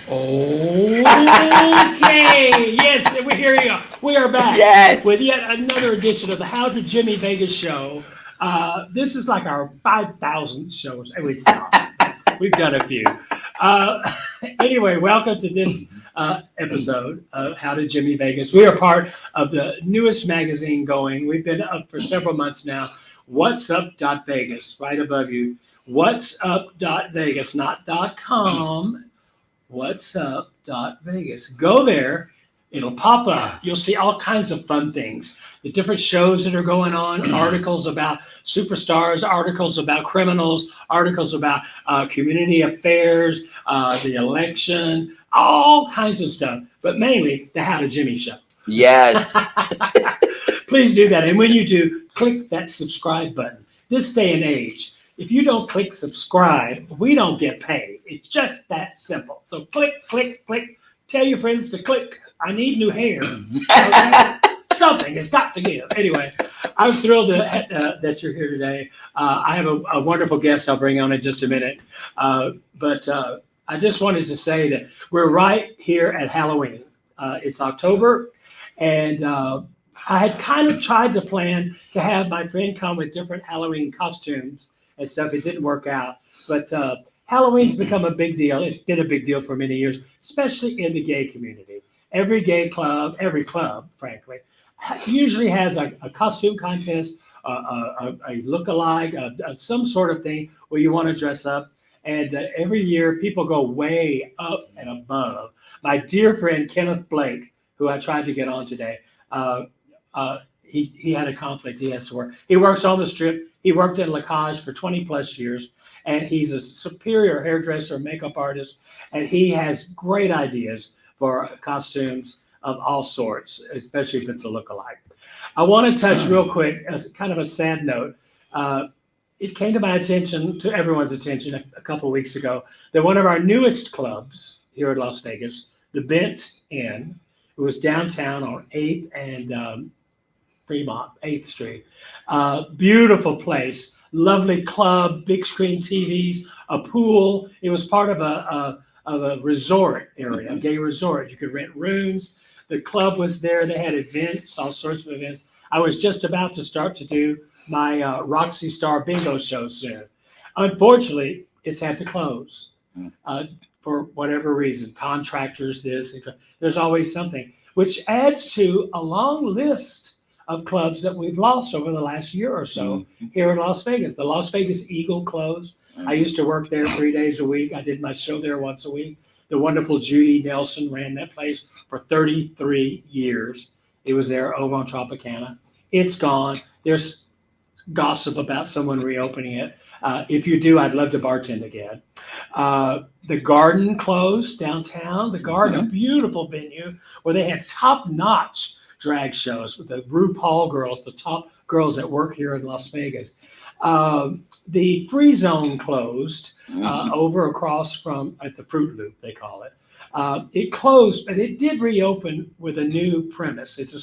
Okay, yes, here we are. We are back Yes. with yet another edition of the How to Jimmy Vegas show. This is like our 5,000th show. It's not, but we've done a few. Uh, anyway, welcome to this episode of How to Jimmy Vegas. We are part of the newest magazine going. We've been up for several months now. What's Up Vegas, right above you. What's Up Vegas, not .com. What's Up Vegas. Go there. It'll pop up. You'll see all kinds of fun things. The different shows that are going on, articles about superstars, articles about criminals, articles about community affairs, the election, all kinds of stuff, but mainly the How to Jimmy show. Yes. Please do that. And when you do, click that subscribe button. This day and age, if you don't click subscribe, we don't get paid. It's just that simple. So click, click, click. Tell your friends to click. I need new hair. Okay? Something has got to give. Anyway, I'm thrilled that you're here today. I have a wonderful guest I'll bring on in just a minute. But I just wanted to say that we're right here at Halloween. It's October, and I had kind of tried to plan to have my friend come with different Halloween costumes and stuff. It didn't work out. But Halloween's become a big deal. It's been a big deal for many years, especially in the gay community. Every club, frankly, usually has a costume contest, a look-alike, some sort of thing where you want to dress up. And every year, people go way up and above. My dear friend Kenneth Blake, who I tried to get on today, he had a conflict. He has to work. He works on the strip. He worked in Lacage for 20 plus years, and he's a superior hairdresser, makeup artist, and he has great ideas for costumes of all sorts, especially if it's a look-alike. I want to touch real quick, as kind of a sad note. Uh, it came to my attention, to everyone's attention, a couple of weeks ago, that one of our newest clubs here in Las Vegas, the Bent Inn, it was downtown on 8th and Fremont, 8th Street. Beautiful place, lovely club, big screen TVs, a pool. It was part of a resort area, a gay resort. You could rent rooms. The club was there. They had events, all sorts of events. I was just about to start to do my Roxy Star bingo show soon. Unfortunately, it's had to close uh, for whatever reason. Contractors, this, there's always something, which adds to a long list of clubs that we've lost over the last year or so here in Las Vegas. The Las Vegas Eagle closed. I used to work there 3 days a week. I did my show there once a week. The wonderful Judy Nelson ran that place for 33 years. It was there over on Tropicana. It's gone. There's gossip about someone reopening it. If you do, I'd love to bartend again. The Garden closed downtown. The Garden, a beautiful venue where they had top-notch drag shows with the RuPaul girls, the top girls that work here in Las Vegas. The Free Zone closed over across from at the Fruit Loop, they call it. It closed, but it did reopen with a new premise. It's a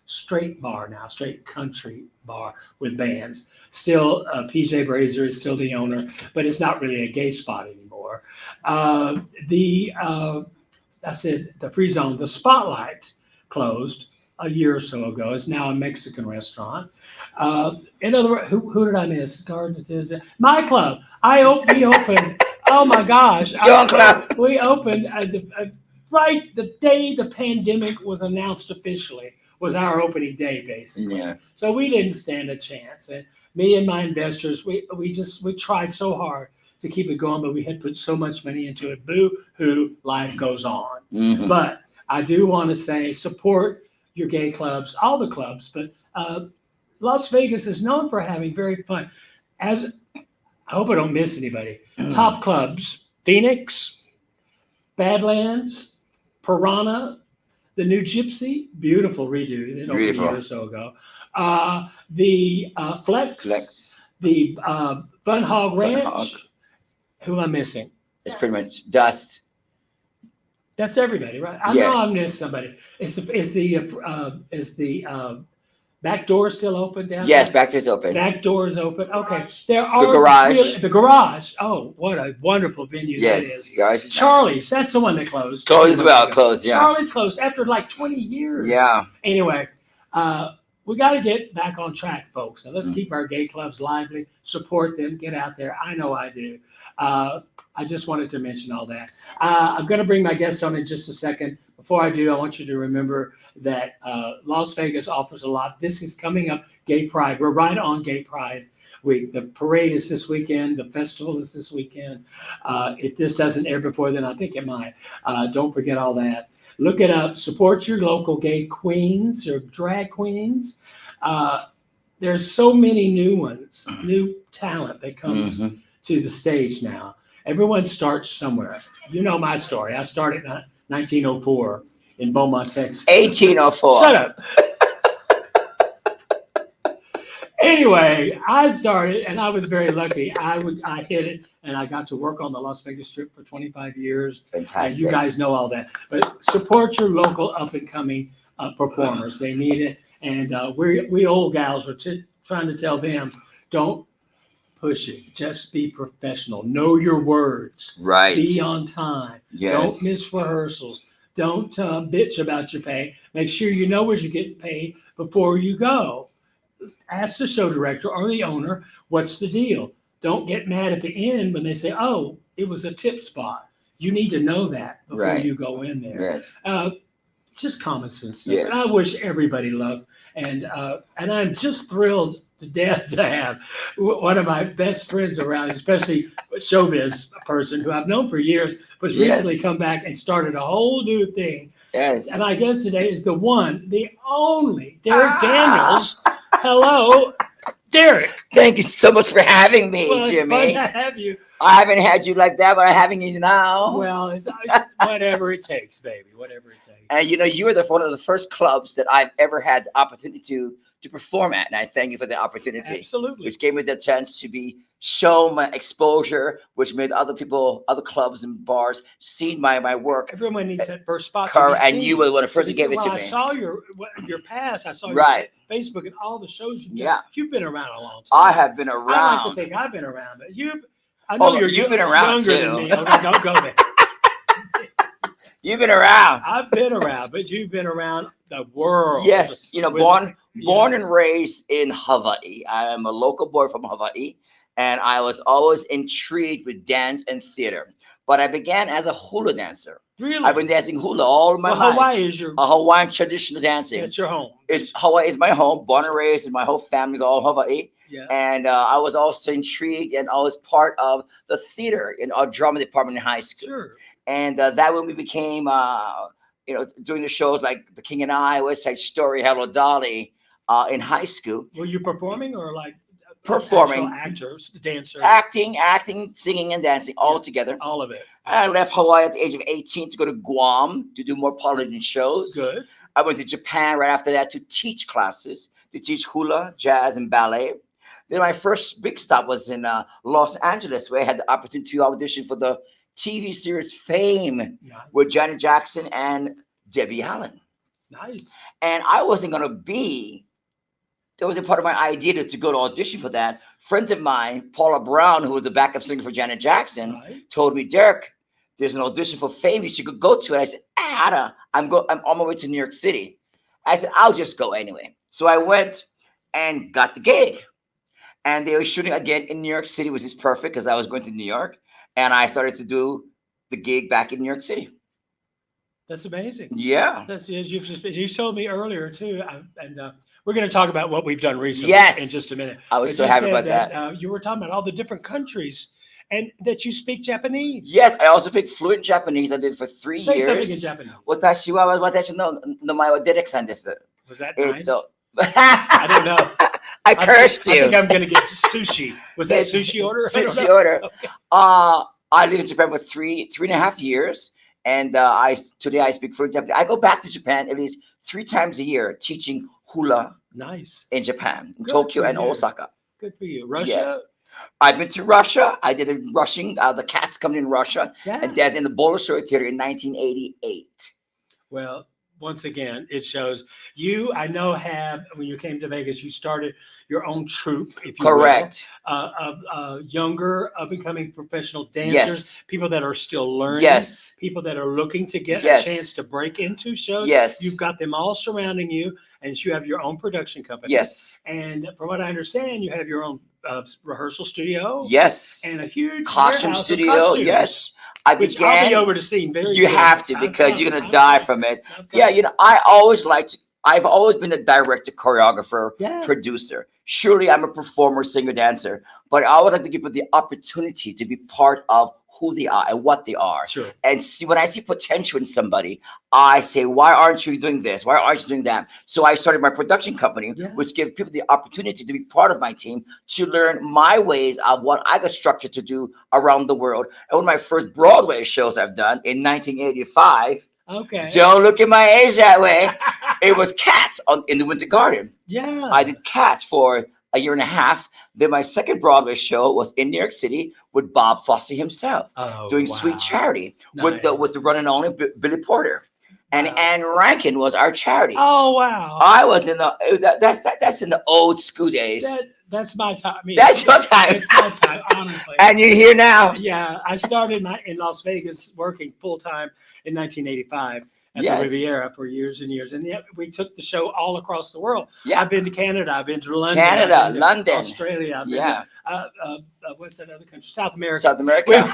straight bar now, straight country bar with bands. Still, PJ Brazier is still the owner, but it's not really a gay spot anymore. The I said the Free Zone, the Spotlight closed a year or so ago. It's now a Mexican restaurant. In other words, who did I miss? Gardens, my club. We opened. Oh my gosh! We opened right the day the pandemic was announced officially was our opening day, basically. Yeah. So we didn't stand a chance. And me and my investors, we tried so hard to keep it going, but we had put so much money into it. Boo hoo, life goes on. But I do want to say support your gay clubs, all the clubs, but Las Vegas is known for having very fun. As I hope I don't miss anybody. Top clubs: Phoenix, Badlands, Piranha, the New Gypsy, beautiful redo. They opened a year or so ago. The Flex, the Fun Hog Ranch. Who am I missing? It's pretty much Dust. That's everybody, right? I know I missed somebody. It's the Back door still open down Yes, there? back there's open. Back door is open. Okay. Garage. There are garage. the garage. Oh, what a wonderful venue that Yes, is. garage is nice. Charlie's, that's the one that closed. Closed a as few well. months ago. Closed, yeah. Charlie's closed after like 20 years. Yeah. Anyway, we got to get back on track, folks. So let's Mm. keep our gay clubs lively, support them, get out there. I know I do. I just wanted to mention all that. I'm going to bring my guest on in just a second. Before I do, I want you to remember that Las Vegas offers a lot. This is coming up, Gay Pride. We're right on Gay Pride week. The parade is this weekend. The festival is this weekend. If this doesn't air before then, I think it might. Don't forget all that. Look it up. Support your local gay queens or drag queens. There's so many new ones, new talent that comes Mhm. to the stage now. Everyone starts somewhere. You know my story. I started in 1904 in Beaumont, Texas. 1804. Shut up. Anyway, I started, and I was very lucky. I hit it, and I got to work on the Las Vegas Strip for 25 years. And Fantastic. you guys know all that. But support your local up-and-coming performers. They need it. And we old gals are trying to tell them, don't push it. Just be professional. Know your words. Right. Be on time. Yes. Don't miss rehearsals. Don't bitch about your pay. Make sure you know what you're getting paid before you go. Ask the show director or the owner, what's the deal? Don't get mad at the end when they say, oh, it was a tip spot. You need to know that before Right. you go in there. Yes. Just common sense stuff. Yes. And I wish everybody luck. And I'm just thrilled to death to have one of my best friends around, especially a showbiz person who I've known for years, but Yes. recently come back and started a whole new thing. Yes. And my guest today is the one, the only, Derek Daniels. Hello, Derek. Thank you so much for having me, Well, it's fun Jimmy. to have you. I haven't had you like that, but I'm having you now. Well, it's whatever it takes, baby. Whatever it takes. And you were one of the first clubs that I've ever had the opportunity to perform at, and I thank you for the opportunity, Absolutely. which gave me the chance to show my exposure, which made other clubs and bars see my work. Everyone needs that first spot. And you were one of the first to give it to I me. saw your past. I saw Right. your Facebook and all the shows you've done. Yeah. You've been around a long time. I have been I like around. to think I've been around, but I know you've been around younger too. than me. Okay, don't go there. You've been around. I've been around, but you've been around the world. Yes, With- born and raised in Hawaii. I am a local boy from Hawaii, and I was always intrigued with dance and theater. But I began as a hula dancer. Really? I've been dancing hula all my well, life. Hawaii is your Hawaiian traditional dancing. it's your home. Hawaii is my home. Born and raised, and my whole family's all Hawaii. Yeah. And I was also intrigued and always part of the theater in our drama department in high school. Sure. And that when we became, doing the shows like The King and I, West Side Story, Hello Dolly, in high school. Were you performing or like Performing. actual actors, dancers, Acting, singing, and dancing all together. all of it? I left Hawaii at the age of 18 to go to Guam to do more Polynesian shows. Good. I went to Japan right after that to teach classes, to teach hula, jazz, and ballet. Then my first big stop was in Los Angeles, where I had the opportunity to audition for the TV series Fame with Janet Jackson and Debbie Allen. Nice. And I wasn't going to be, that was a part of my idea to go to audition for that. Friends of mine, Paula Brown, who was a backup singer for Janet Jackson, Right. told me, Derek, there's an audition for Fame you should go to it. I said, I'm on my way to New York City. I said, I'll just go anyway. So I went and got the gig. And they were shooting again in New York City, which is perfect because I was going to New York. And I started to do the gig back in New York City. That's amazing. Yeah. You told me earlier too, and we're going to talk about what we've done recently Yes. in just a minute. I was But so you happy said about that. You were talking about all the different countries and that you speak Japanese. Yes, I also speak fluent Japanese. I did for 3 Say years. something in Japanese. Watashi no mai wa Derek-san desu. Was that nice? I I don't know. I cursed I you. think I'm going to get sushi. Was that sushi order? I don't Sushi know. order. Okay. I lived in Japan for three and a half years. And today I speak fluent Japanese. I go back to Japan at least 3 times a year teaching hula Nice. in Japan, in Good Tokyo for and you. Osaka. Good for you. Russia? I've been to Russia. I did a Russian, the Cats coming in Russia, Yeah. and that's in the Bolshoi Theater in 1988. Well, once again, it shows you, I know, have, when you came to Vegas, you started your own troupe, if you Correct. will, of younger, up and coming professional dancers, Yes. people that are still learning, Yes. people that are looking to get a Yes. chance to break into shows. Yes. You've got them all surrounding you, and you have your own production company. Yes. And from what I understand, you have your own rehearsal studio. Yes. And a huge Costume warehouse of studio. costumes, Yes. I which I'll be began. over to see very You soon. have to, because you're gonna die from it. Yeah, Yeah. I always liked. I've always been a director, choreographer, Yeah. producer. Surely, I'm a performer, singer, dancer, but I would like to give people the opportunity to be part of who they are and what they are. Sure. And see, when I see potential in somebody, I say, why aren't you doing this? Why aren't you doing that? So I started my production company, Yeah. which gives people the opportunity to be part of my team, to learn my ways of what I got structured to do around the world. And one of my first Broadway shows I've done in 1985. Okay. Don't look at my age that way. It was Cats in the Winter Garden. Yeah. I did Cats for a year and a half. Then my second Broadway show was in New York City with Bob Fosse himself, doing Sweet Charity with the one and only Billy Porter, and Anne Rankin was our charity. Oh wow! I was in the that's in the old school days. That's my time. I mean, that's your time. It's my time, honestly. And you're here now. Yeah, I started in Las Vegas working full time in 1985 at Yes. the Riviera for years and years, and yet we took the show all across the world. Yeah. I've been to Canada. I've been to London. Canada, I've been to London, Australia. I've been to, what's that other country? South America. South America.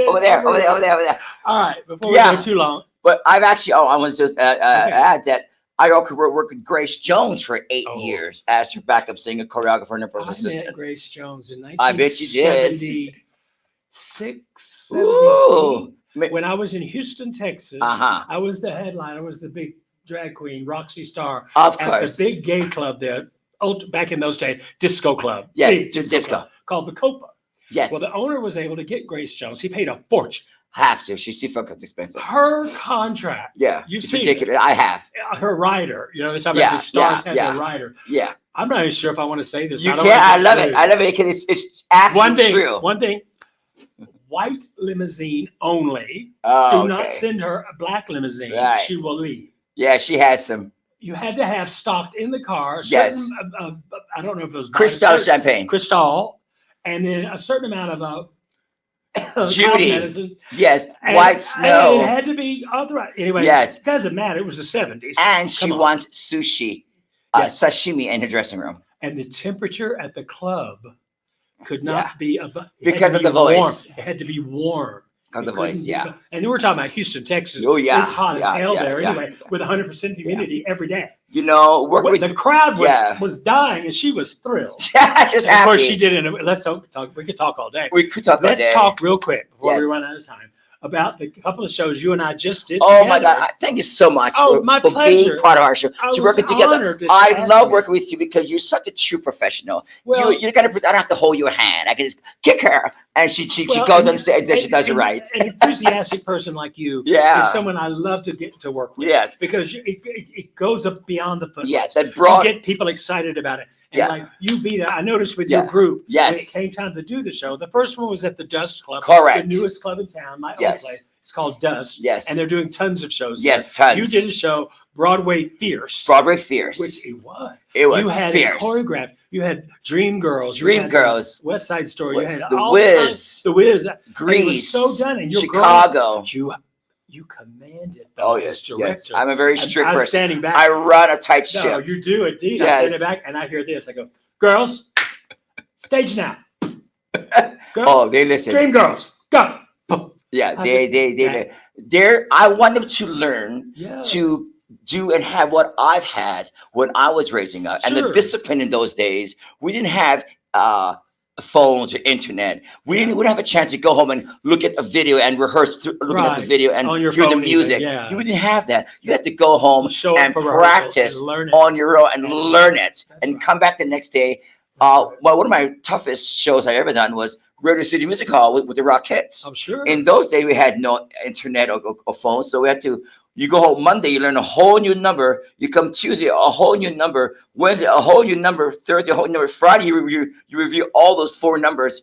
over there. All right, before we go too long. But I've actually, I want to just add that I also worked with Grace Jones for 8 years as her backup singer, choreographer, and her personal assistant. Met Grace Jones in 1976. I bet you did. 78. Ooh. When I was in Houston, Texas, I was the headliner. I was the big drag queen, Roxy Star, of at course, the big gay club there. Back in those days, disco club. Yes, just disco club, called the Copa. Yes. Well, the owner was able to get Grace Jones. He paid a fortune. Have to. She's too fucking expensive. Her contract. Yeah. It's ridiculous. I have. Her rider. You know, they're talking about the stars have their rider. Yeah. I'm not even sure if I want to say this. You can't. I love it. I love it because it's actually true. One thing. White limousine only. Oh, do not send her a black limousine. Right. She will leave. Yeah, she has some. You had to have stocked in the car. Yes. I don't know if it was Cristal champagne. Cristal, and then a certain amount of Judy. medicine. Yes. White snow. And it had to be authorized. Anyway. Yes. It doesn't matter. It was the 70s. And she wants sushi, sashimi in her dressing room. And the temperature at the club could not be above, because of the voice. Warm. It had to be warm. Of the voice, yeah. And we're talking about Houston, Texas. Oh, yeah. It's hot as hell there anyway, with 100% humidity every day. You know, the crowd was dying, and she was thrilled. Yeah, just happy. Of course, she did it. Let's talk. We could talk all day. We could talk all day. Let's talk real quick before we run out of time about the couple of shows you and I just did. Oh my God! Thank you so much for being part of our show, to working together. I love working with you because you're such a true professional. Well, you gotta. I don't have to hold your hand. I can just kick her, and she goes on stage and she does it right. An enthusiastic person like you, is someone I love to get to work with. Yes, because it goes up beyond the footlights. Yes, that brought. You get people excited about it. And like you be there, I noticed with your group, when it came time to do the show, the first one was at the Dust Club, correct, the newest club in town, my own place. It's called Dust. Yes, and they're doing tons of shows. Yes, there. tons. You did a show, Broadway Fierce. Broadway Fierce, which it was. It was. You had fierce. Choreographed. You had Dream Girls. Dream Girls. West Side Story. You had the Wiz. The Wiz. Grease. It was so done. And your Chicago. Girls, you commanded. Yes. I'm a very strict person. I was standing back. I run a tight ship. No, you do indeed. I'm standing back and I hear this. I go, girls, stage now. Girls, they listen. Dream Girls, go. Yeah, I want them to learn to do and have what I've had when I was raising up, and the discipline in those days. We didn't have phones or internet. We didn't have a chance to go home and look at a video and rehearse looking at the video and hear the music. You didn't have that. You had to go home and practice on your own and learn it, and come back the next day. One of my toughest shows I ever done was Radio City Music Hall with the Rockettes. I'm sure. In those days, we had no internet or phones, so we had to. You go home Monday, you learn a whole new number. You come Tuesday, a whole new number. Wednesday, a whole new number. Thursday, a whole new number. Friday, you review all those 4 numbers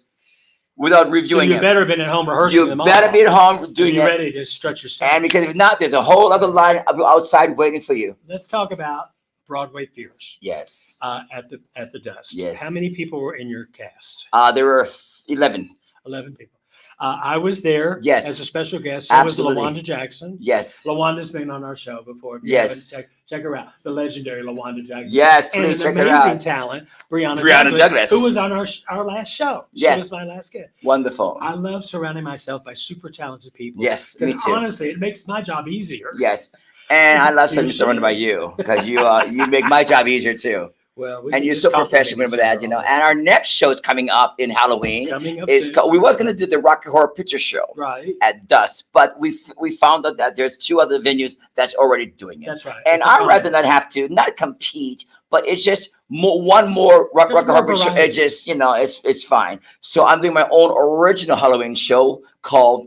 without So reviewing you them. better have been at home rehearsing You them all. better be at home doing you it. ready to stretch your stuff. And because if not, there's a whole other line outside waiting for you. Let's talk about Broadway Fierce Yes. at the Dust. Yes. How many people were in your cast? There were 11. 11 people. I was there Yes. as a special guest. So Absolutely. was LaWanda Jackson. Yes. LaWanda's been on our show before. If you Yes. haven't, check her out. The legendary LaWanda Jackson. Yes, And please an check her amazing out. talent, Brianna Douglas. who was on our last show. She Yes. was my last guest. Wonderful. I love surrounding myself by super talented people. Yes, me Because too. honestly, it makes my job easier. Yes. And I love You being surrounded by you because you make my job easier too. Well, we And can you're just so compliment professional. Remember each other that, you know. all day. And our next show is coming up in Halloween. Coming up It's soon. we was going to do the Rocky Horror Picture Show Right. at Dust, but we found out that there's 2 other venues that's already doing it. That's right. And It's a I'd rather combination. not have to not compete, but it's just one more Rocky There's more Horror Picture. variety. It's just it's fine. So I'm doing my own original Halloween show called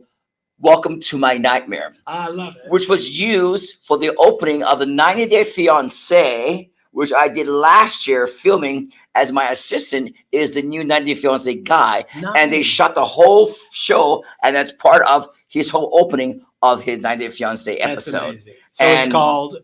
Welcome to My Nightmare, I love it. which was used for the opening of the 90 Day Fiancé, which I did last year filming as my assistant is the new 90 Day Fiancé guy. And they Nice. shot the whole show, and that's part of his whole opening of his 90 Day Fiancé That's episode. amazing. So it's And called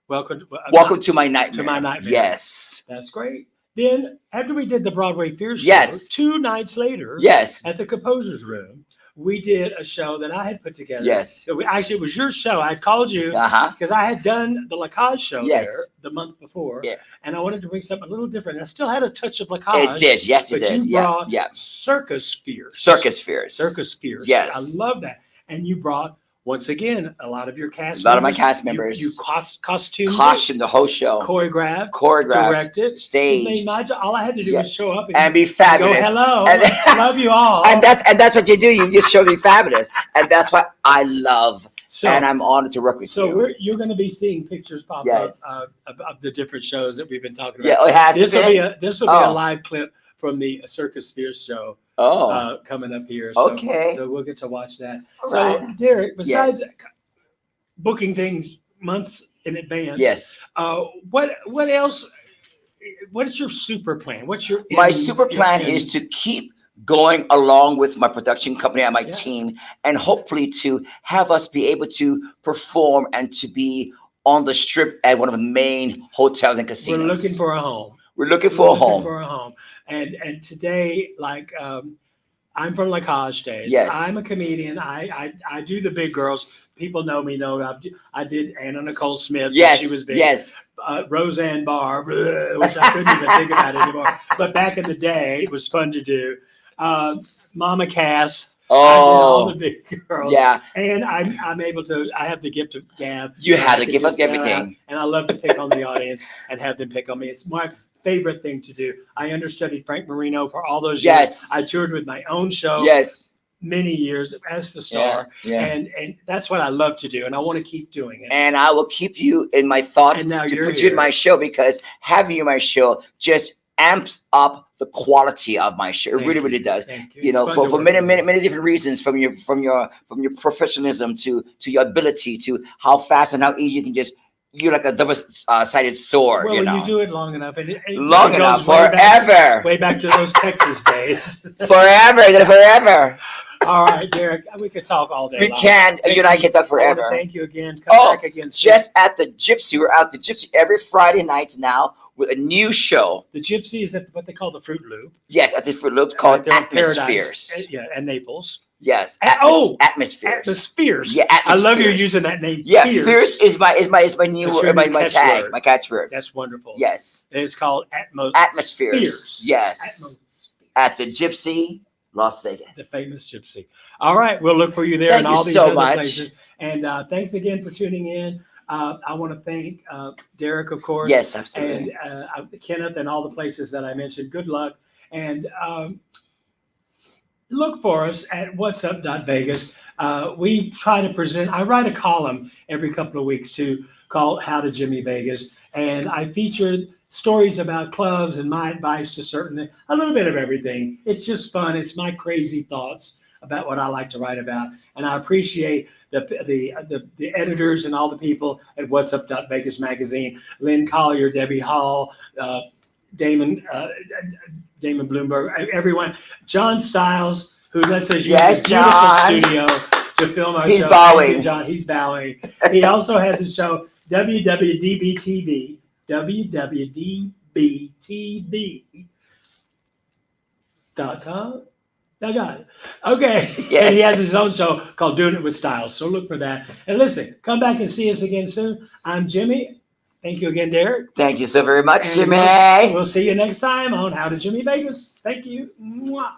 Welcome to My Nightmare. To My Nightmare. Yes. That's great. Then after we did the Broadway Fierce show, Yes. 2 nights later, Yes. at the Composer's Room, we did a show that I had put together. Yes. Actually, it was your show. I called you Uh-huh. because I had done the Lacage show Yes. there the month before. Yeah. And I wanted to bring something a little different. I still had a touch of It Lacage. did. Yes, it But did. you Yeah. brought Yeah. Circus Fierce. Circus Fears. Circus Fierce. Yes. I love that. And you brought, once again, a lot of your cast A lot of my members. cast members. You costumed Costume the whole show. it, choreographed, Choreographed. directed. It made Staged. my job. All I had to do Yeah. was show up And be go, fabulous. hello. And- I love you all. And that's what you do. You just show me fabulous. And that's what I love. so, And I'm honored to work with so you. you're going to be seeing pictures pop Yes. up of the different shows that we've been talking Yeah, about. it has This will been. be a Oh. live clip from the Circus Fierce show Oh, coming up here. So, okay. So we'll get to watch that. All So right. Derek, besides booking things months in advance, Yes. what else? What is your super plan? What's your My super plan is to keep going along with my production company and my Yeah. team, and hopefully to have us be able to perform and to be on the strip at one of the main hotels and casinos. We're looking for a home. We're looking for a Looking home. For a home. And today, like I'm from Lacage days. Yes. I'm a comedian. I do the big girls. People know me. I did Anna Nicole Smith. when Yes. She was big. Yes. Roseanne Barr, which I couldn't even think about anymore. But back in the day, it was fun to do. Mama Cass. I did all the Oh, big girls. yeah. And I'm able to. I have the gift of gab. You I had to can give us just go out, everything. and I love to pick on the audience and have them pick on me. It's my favorite thing to do. I understudied Frank Marino for all those years. Yes. I toured with my own show Yes. many years as the star, Yeah. and that's what I love to do, and I want to keep doing it. And I will keep you in my thoughts And now to you're put you in here. my show, because having you in my show just amps up the quality of my show. It Thank really, you. really does. Thank you. You It's know, fun for to work many, with many, you. many different reasons, from your professionalism to your ability, to how fast and how easy you can just, you're like a double-sided sword. Well, you know, you do it long enough, and it long goes enough, way forever, back to those Texas days. forever. All right, Derek, we could talk all day. We long. can. Thank You and I you. can talk I wanna forever. Thank you again. Come Oh, back again. soon. Just at the Gypsy. We're out the Gypsy every Friday nights now with a new show. The Gypsy is at what they call the Fruit Loop. Yes, at the Fruit Loop called Right there in Atmospheres. Paradise. Yeah, and Naples. Yes. Atmospheres. Atmospheres. Atmospheres. Yeah, I love you Atmospheres. using that name. Yeah, Fierce. fierce is my new That's your my new catchword. tag, my catchword. That's wonderful. Yes. It's called Atmospheres. Yes. Atmospheres. At the Gypsy, Las Vegas. The famous Gypsy. All right, we'll look for you there Thank and you all these so other much. places. And thanks again for tuning in. I want to thank Derek, of course. Yes, absolutely. And Kenneth and all the places that I mentioned. Good luck. And look for us at whatsup.vegas. We try to present, I write a column every couple of weeks too, called How to Jimmy Vegas. And I feature stories about clubs and my advice to certain, a little bit of everything. It's just fun. It's my crazy thoughts about what I like to write about. And I appreciate the editors and all the people at whatsup.vegas magazine, Lynn Collier, Debbie Hall, Damon Bloomberg, everyone, John Stiles, who lets us use Yes, his beautiful John. studio to film our He's show. bowing. Thank you, John. He's bowing. He also has his show, WWDBTV, WWDBTV.com. I got it. Okay. Yeah. And he has his own show called Doing It with Style. So look for that. And listen, come back and see us again soon. I'm Jimmy. Thank you again, Derek. Thank you so very much, And Jimmy. We'll see you next time on How to Jimmy Vegas. Thank you. Mwah.